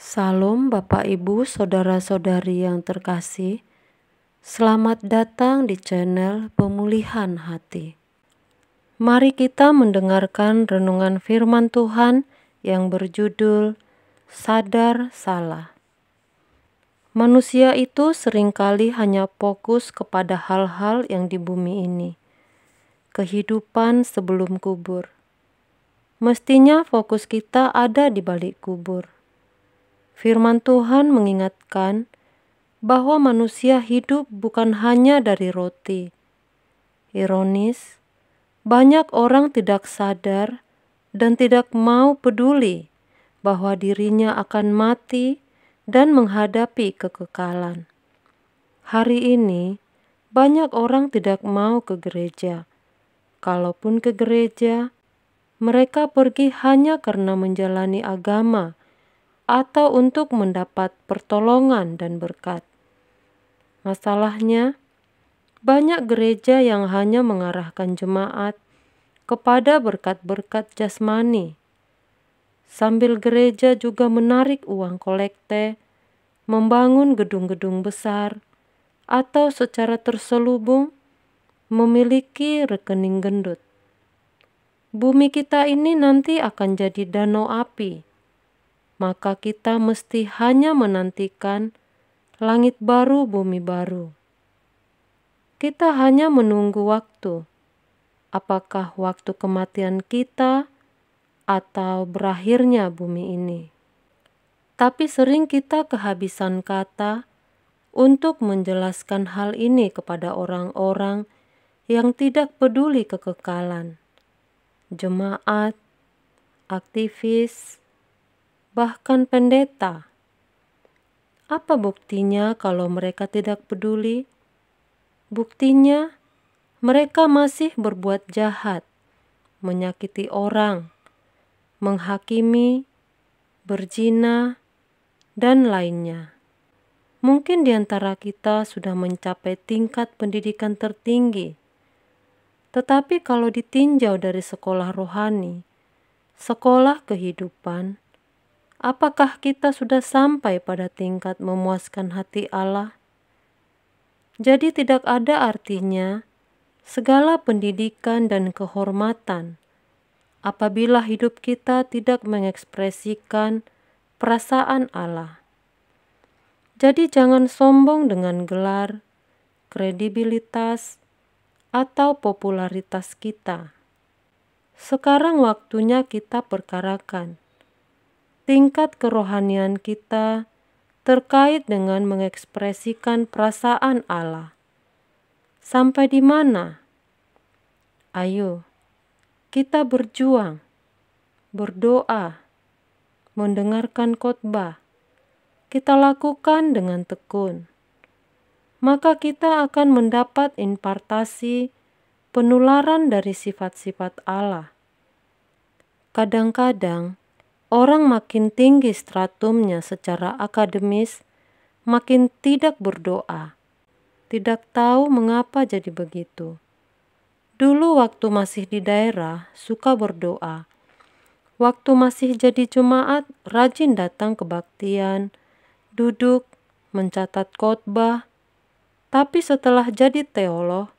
Salam Bapak Ibu Saudara-saudari yang terkasih. Selamat datang di channel Pemulihan Hati. Mari kita mendengarkan renungan firman Tuhan yang berjudul Sadar Salah. Manusia itu seringkali hanya fokus kepada hal-hal yang di bumi ini. Kehidupan sebelum kubur. Mestinya fokus kita ada di balik kubur. Firman Tuhan mengingatkan bahwa manusia hidup bukan hanya dari roti. Ironis, banyak orang tidak sadar dan tidak mau peduli bahwa dirinya akan mati dan menghadapi kekekalan. Hari ini, banyak orang tidak mau ke gereja. Kalaupun ke gereja, mereka pergi hanya karena menjalani agama atau untuk mendapat pertolongan dan berkat. Masalahnya, banyak gereja yang hanya mengarahkan jemaat kepada berkat-berkat jasmani. Sambil gereja juga menarik uang kolekte, membangun gedung-gedung besar, atau secara terselubung memiliki rekening gendut. Bumi kita ini nanti akan jadi danau api. Maka kita mesti hanya menantikan langit baru, bumi baru. Kita hanya menunggu waktu. Apakah waktu kematian kita atau berakhirnya bumi ini? Tapi sering kita kehabisan kata untuk menjelaskan hal ini kepada orang-orang yang tidak peduli kekekalan. Jemaat, aktivis, bahkan pendeta. Apa buktinya kalau mereka tidak peduli? Buktinya, mereka masih berbuat jahat, menyakiti orang, menghakimi, berzina, dan lainnya. Mungkin di antara kita sudah mencapai tingkat pendidikan tertinggi, tetapi kalau ditinjau dari sekolah rohani, sekolah kehidupan, apakah kita sudah sampai pada tingkat memuaskan hati Allah? Jadi tidak ada artinya segala pendidikan dan kehormatan apabila hidup kita tidak mengekspresikan perasaan Allah. Jadi jangan sombong dengan gelar, kredibilitas, atau popularitas kita. Sekarang waktunya kita perkarakan tingkat kerohanian kita terkait dengan mengekspresikan perasaan Allah. Sampai di mana? Ayo, kita berjuang, berdoa, mendengarkan khotbah. Kita lakukan dengan tekun. Maka kita akan mendapat impartasi penularan dari sifat-sifat Allah. Kadang-kadang, orang makin tinggi stratumnya secara akademis, makin tidak berdoa. Tidak tahu mengapa jadi begitu. Dulu waktu masih di daerah, suka berdoa. Waktu masih jadi jemaat, rajin datang kebaktian, duduk, mencatat khotbah. Tapi setelah jadi teolog,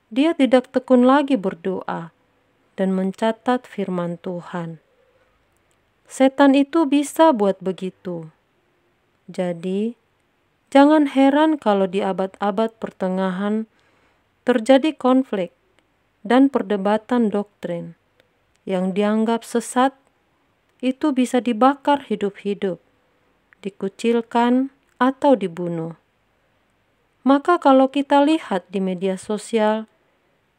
dia tidak tekun lagi berdoa dan mencatat firman Tuhan. Setan itu bisa buat begitu. Jadi, jangan heran kalau di abad-abad pertengahan terjadi konflik dan perdebatan doktrin yang dianggap sesat itu bisa dibakar hidup-hidup, dikucilkan atau dibunuh. Maka kalau kita lihat di media sosial,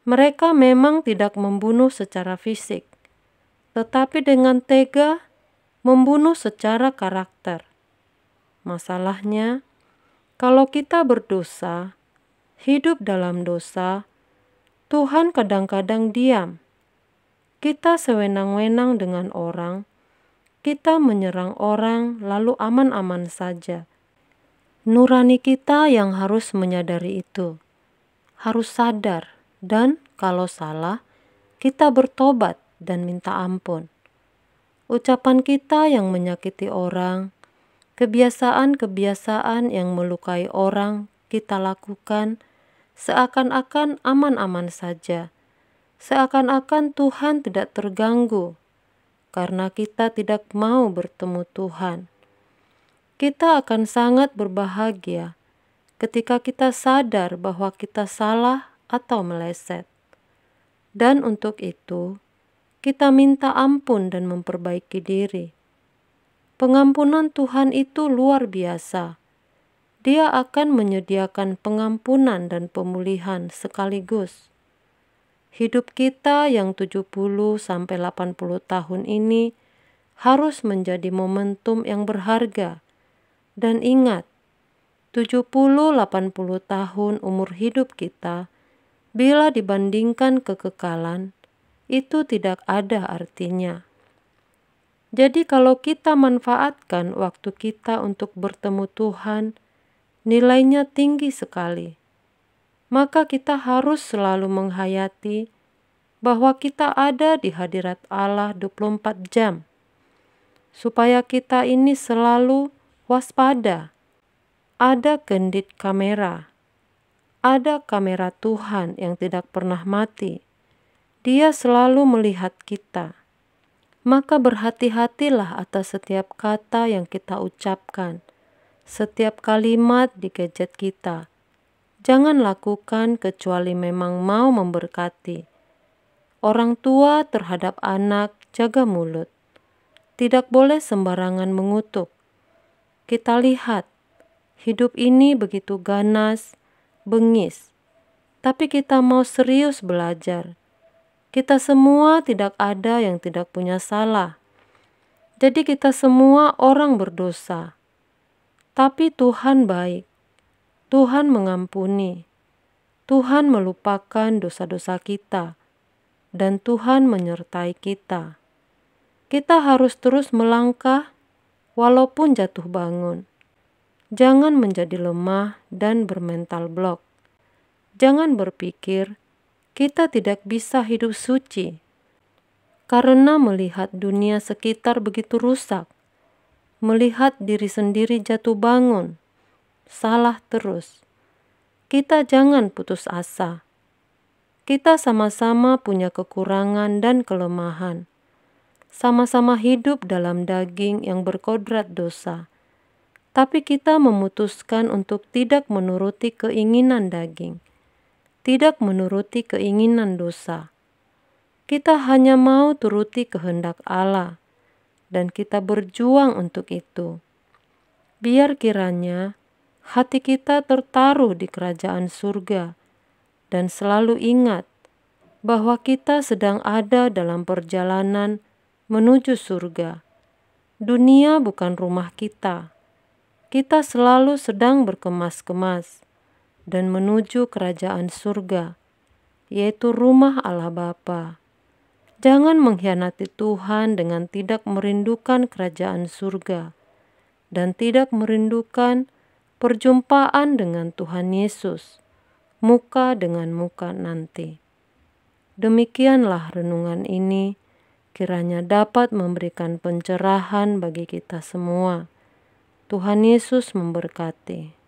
mereka memang tidak membunuh secara fisik, tetapi dengan tega membunuh secara karakter. Masalahnya, kalau kita berdosa, hidup dalam dosa, Tuhan kadang-kadang diam. Kita sewenang-wenang dengan orang, kita menyerang orang lalu aman-aman saja. Nurani kita yang harus menyadari itu. Harus sadar dan kalau salah, kita bertobat dan minta ampun. Ucapan kita yang menyakiti orang, Kebiasaan-kebiasaan yang melukai orang kita lakukan seakan-akan aman-aman saja, seakan-akan Tuhan tidak terganggu karena kita tidak mau bertemu Tuhan. Kita akan sangat berbahagia ketika kita sadar bahwa kita salah atau meleset. Dan untuk itu, kita minta ampun dan memperbaiki diri. Pengampunan Tuhan itu luar biasa. Dia akan menyediakan pengampunan dan pemulihan sekaligus. Hidup kita yang 70-80 tahun ini harus menjadi momentum yang berharga. Dan ingat, 70-80 tahun umur hidup kita, bila dibandingkan kekekalan, itu tidak ada artinya. Jadi kalau kita manfaatkan waktu kita untuk bertemu Tuhan, nilainya tinggi sekali. Maka kita harus selalu menghayati bahwa kita ada di hadirat Allah 24 jam. Supaya kita ini selalu waspada. Ada kendit kamera. Ada kamera Tuhan yang tidak pernah mati. Dia selalu melihat kita. Maka berhati-hatilah atas setiap kata yang kita ucapkan, setiap kalimat di gadget kita. Jangan lakukan kecuali memang mau memberkati. Orang tua terhadap anak jaga mulut. Tidak boleh sembarangan mengutuk. Kita lihat, hidup ini begitu ganas, bengis. Tapi kita mau serius belajar. Kita semua tidak ada yang tidak punya salah. Jadi kita semua orang berdosa. Tapi Tuhan baik. Tuhan mengampuni. Tuhan melupakan dosa-dosa kita. Dan Tuhan menyertai kita. Kita harus terus melangkah walaupun jatuh bangun. Jangan menjadi lemah dan bermental blok. Jangan berpikir kita tidak bisa hidup suci karena melihat dunia sekitar begitu rusak, melihat diri sendiri jatuh bangun, salah terus. Kita jangan putus asa. Kita sama-sama punya kekurangan dan kelemahan. Sama-sama hidup dalam daging yang berkodrat dosa. Tapi kita memutuskan untuk tidak menuruti keinginan daging. Tidak menuruti keinginan dosa. Kita hanya mau turuti kehendak Allah, dan kita berjuang untuk itu. Biar kiranya hati kita tertaruh di kerajaan surga, dan selalu ingat bahwa kita sedang ada dalam perjalanan menuju surga. Dunia bukan rumah kita. Kita selalu sedang berkemas-kemas dan menuju kerajaan surga, yaitu rumah Allah Bapa. Jangan mengkhianati Tuhan dengan tidak merindukan kerajaan surga dan tidak merindukan perjumpaan dengan Tuhan Yesus, muka dengan muka nanti. Demikianlah renungan ini, kiranya dapat memberikan pencerahan bagi kita semua. Tuhan Yesus memberkati.